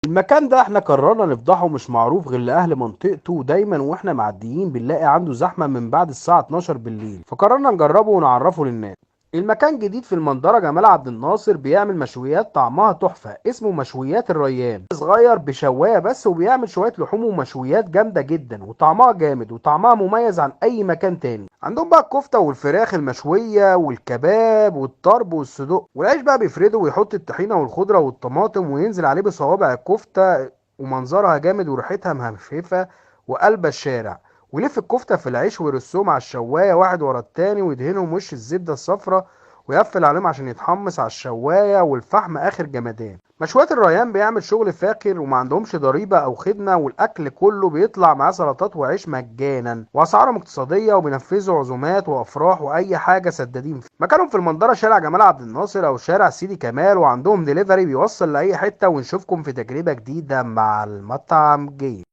المكان ده احنا قررنا نفضحه، مش معروف غير لأهل منطقته، ودايما واحنا معديين بنلاقي عنده زحمة من بعد الساعة 12 بالليل، فقررنا نجربه ونعرفه للناس. المكان جديد في المنظرة، جمال عبد الناصر بيعمل مشويات طعمها تحفة، اسمه مشويات الريان. صغير بشواية بس، وبيعمل شوية لحوم ومشويات جامدة جدا، وطعمها جامد وطعمها مميز عن أي مكان تاني. عندهم بقى الكفتة والفراخ المشوية والكباب والطرب والصدوق، والعيش بقى بيفرده ويحط الطحينة والخضرة والطماطم وينزل عليه بصوابع الكفتة، ومنظرها جامد وريحتها مهففة وقلب الشارع. ويلف الكفتة في العيش ويرصهم على الشواية واحد ورا التاني، ويدهنهم وش الزبدة الصفرا، ويقفل عليهم عشان يتحمص على الشواية والفحم آخر جمدان. مشويات الريان بيعمل شغل فاخر، وما عندهمش ضريبة أو خدمة، والأكل كله بيطلع معاه سلطات وعيش مجانا، وأسعارهم اقتصادية، وبينفذوا عزومات وأفراح وأي حاجة سدادين فيه. مكانهم في المنظرة شارع جمال عبد الناصر أو شارع سيدي كمال، وعندهم دليفري بيوصل لأي حتة. ونشوفكم في تجربة جديدة مع المطعم جيد.